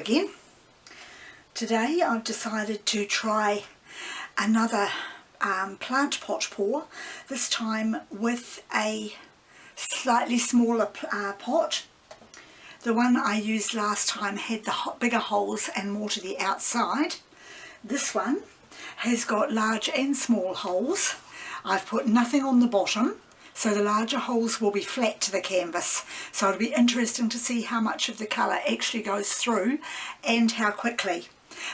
again. Today I've decided to try another plant pot pour, this time with a slightly smaller pot. The one I used last time had the bigger holes and more to the outside. This one has got large and small holes. I've put nothing on the bottom, so the larger holes will be flat to the canvas. So it'll be interesting to see how much of the colour actually goes through and how quickly.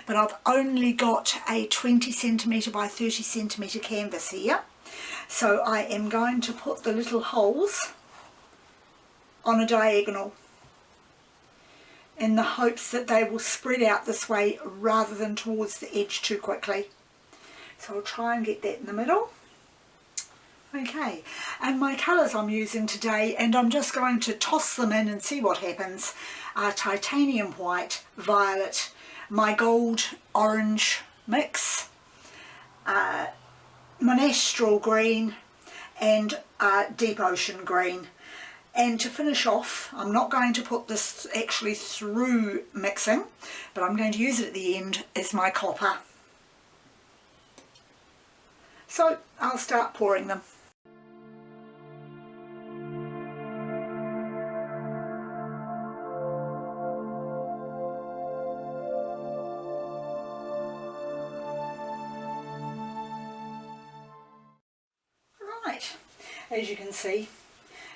But I've only got a 20 centimetre by 30 centimetre canvas here. So I am going to put the little holes on a diagonal in the hopes that they will spread out this way rather than towards the edge too quickly. So I'll try and get that in the middle. Okay, and my colours I'm using today, and I'm just going to toss them in and see what happens, are titanium white, violet, my gold orange mix, monastral green and deep ocean green. And to finish off, I'm not going to put this actually through mixing, but I'm going to use it at the end as my copper. So I'll start pouring them. Right, as you can see,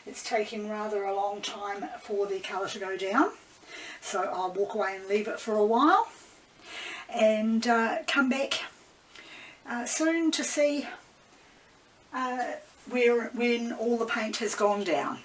it's taking rather a long time for the colour to go down, so I'll walk away and leave it for a while and come back soon to see when all the paint has gone down.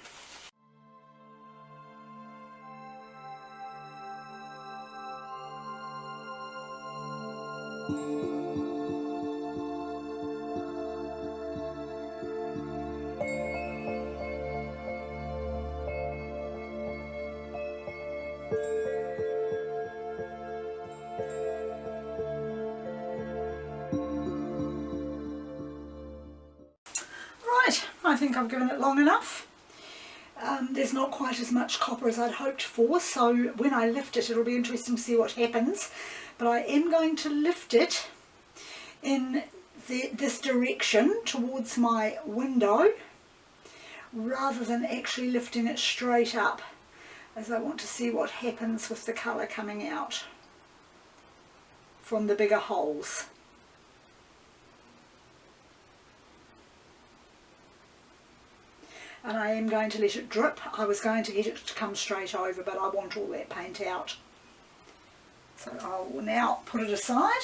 I think I've given it long enough. There's not quite as much copper as I'd hoped for, so when I lift it it'll be interesting to see what happens. But I am going to lift it in this direction towards my window rather than actually lifting it straight up, as I want to see what happens with the colour coming out from the bigger holes. And I am going to let it drip. I was going to get it to come straight over, but I want all that paint out. So I will now put it aside.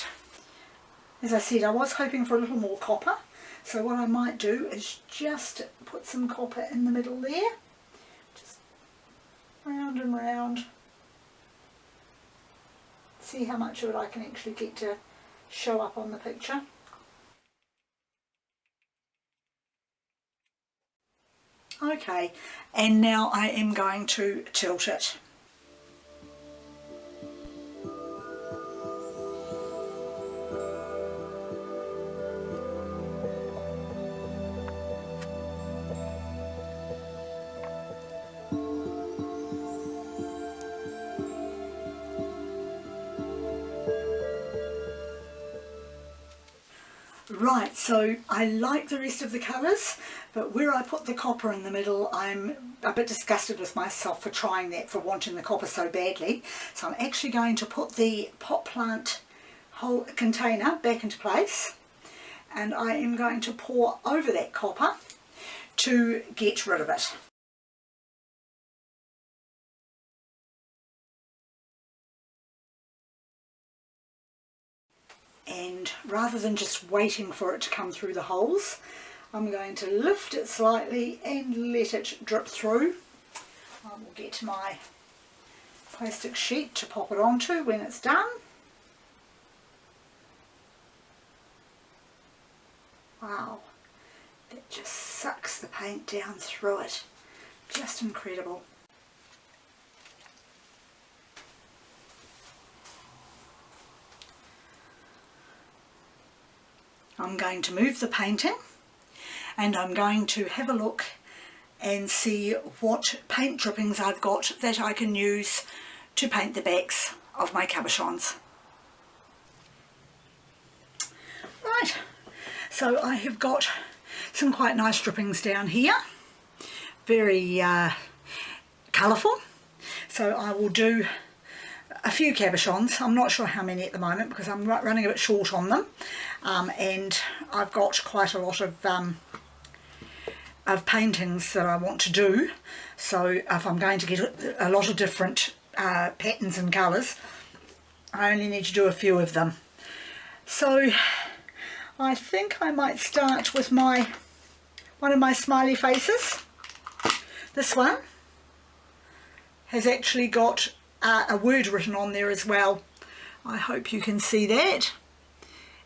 As I said, I was hoping for a little more copper, so what I might do is just put some copper in the middle there, just round and round. See how much of it I can actually get to show up on the picture. Okay, and now I am going to tilt it. Right, so I like the rest of the colours, but where I put the copper in the middle, I'm a bit disgusted with myself for trying that, for wanting the copper so badly. So I'm actually going to put the pot plant whole container back into place, and I am going to pour over that copper to get rid of it. And rather than just waiting for it to come through the holes, I'm going to lift it slightly and let it drip through. I will get my plastic sheet to pop it onto when it's done. Wow, that just sucks the paint down through it. Just incredible. I'm going to move the painting and I'm going to have a look and see what paint drippings I've got that I can use to paint the backs of my cabochons. Right, so I have got some quite nice drippings down here, very colourful. So I will do a few cabochons. I'm not sure how many at the moment because I'm running a bit short on them, and I've got quite a lot of paintings that I want to do. So if I'm going to get a lot of different patterns and colours, I only need to do a few of them. So I think I might start with one of my smiley faces. This one has actually got a word written on there as well. I hope you can see that.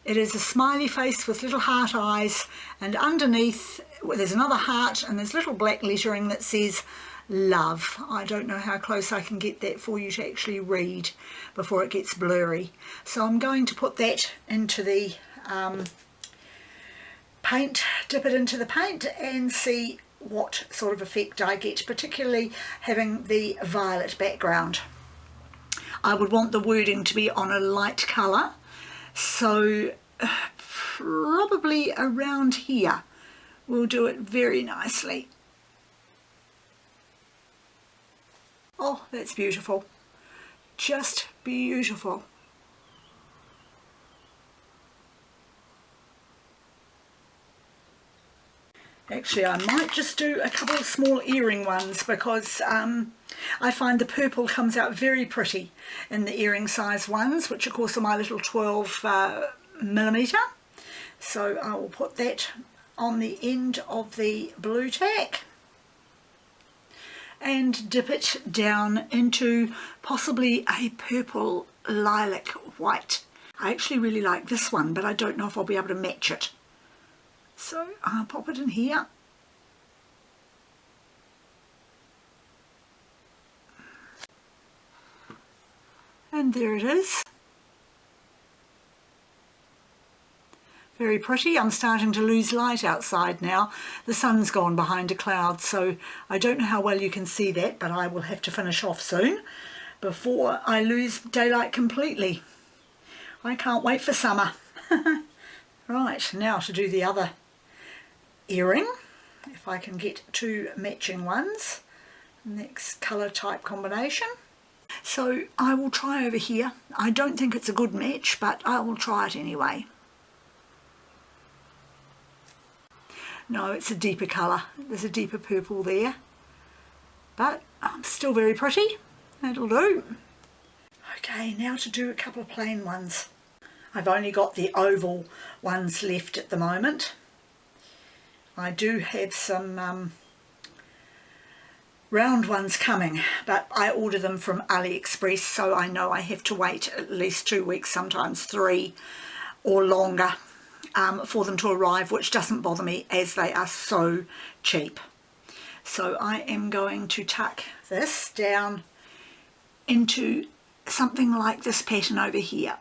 It is a smiley face with little heart eyes, and underneath there's another heart and there's little black lettering that says love. I don't know how close I can get that for you to actually read before it gets blurry. So I'm going to put that into the paint, dip it into the paint and see what sort of effect I get, particularly having the violet background. I would want the wording to be on a light colour, so probably around here will do it very nicely. Oh, that's beautiful, just beautiful. Actually, I might just do a couple of small earring ones because I find the purple comes out very pretty in the earring size ones, which of course are my little 12 millimetre. So I will put that on the end of the blue tack and dip it down into possibly a purple lilac white. I actually really like this one, but I don't know if I'll be able to match it. So I'll pop it in here. And there it is. Very pretty. I'm starting to lose light outside now. The sun's gone behind a cloud, so I don't know how well you can see that, but I will have to finish off soon before I lose daylight completely. I can't wait for summer. Right, now to do the other earring, if I can get two matching ones, next colour type combination. So I will try over here. I don't think it's a good match, but I will try it anyway. No, it's a deeper colour. There's a deeper purple there, but still very pretty. That'll do. Okay, now to do a couple of plain ones. I've only got the oval ones left at the moment. I do have some round ones coming, but I order them from AliExpress, so I know I have to wait at least 2 weeks, sometimes 3 or longer, for them to arrive, which doesn't bother me as they are so cheap. So I am going to tuck this down into something like this pattern over here.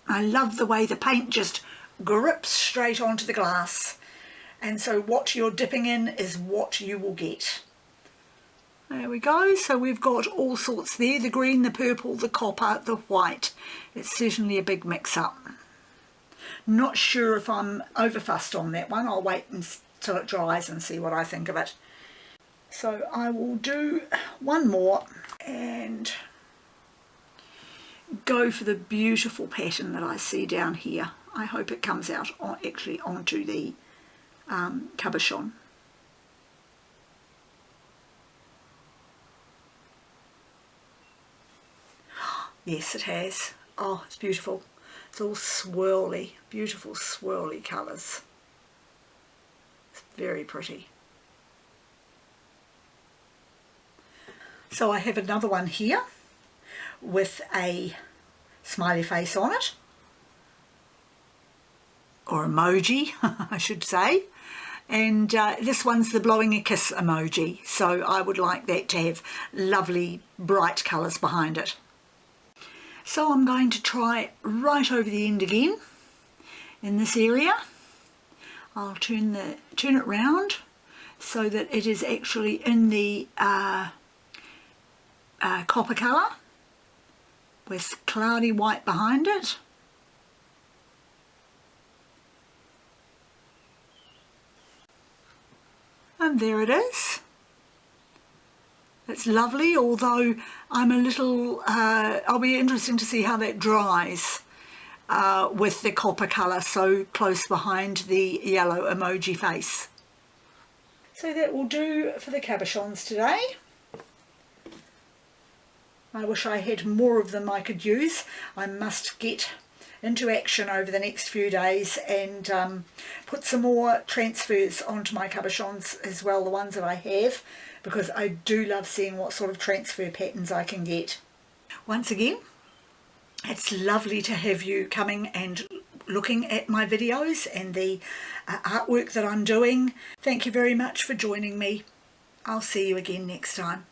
I love the way the paint just grips straight onto the glass, and so what you're dipping in is what you will get. There we go. So we've got all sorts there, the green, the purple, the copper, the white. It's certainly a big mix up. Not sure if I'm over fussed on that one. I'll wait until it dries and see what I think of it. So I will do one more and go for the beautiful pattern that I see down here. I hope it comes out actually onto the cabochon. Yes, it has. Oh, it's beautiful. It's all swirly, beautiful swirly colours. It's very pretty. So I have another one here with a smiley face on it, or emoji I should say, and this one's the blowing a kiss emoji, so I would like that to have lovely bright colours behind it. So I'm going to try right over the end again in this area. I'll turn it round so that it is actually in the copper colour with cloudy white behind it. And there it is. It's lovely, although I'm a little, I'll be interested to see how that dries with the copper colour so close behind the yellow emoji face. So that will do for the cabochons today. I wish I had more of them I could use. I must get into action over the next few days and put some more transfers onto my cabochons as well, the ones that I have, because I do love seeing what sort of transfer patterns I can get. Once again, it's lovely to have you coming and looking at my videos and the artwork that I'm doing. Thank you very much for joining me. I'll see you again next time.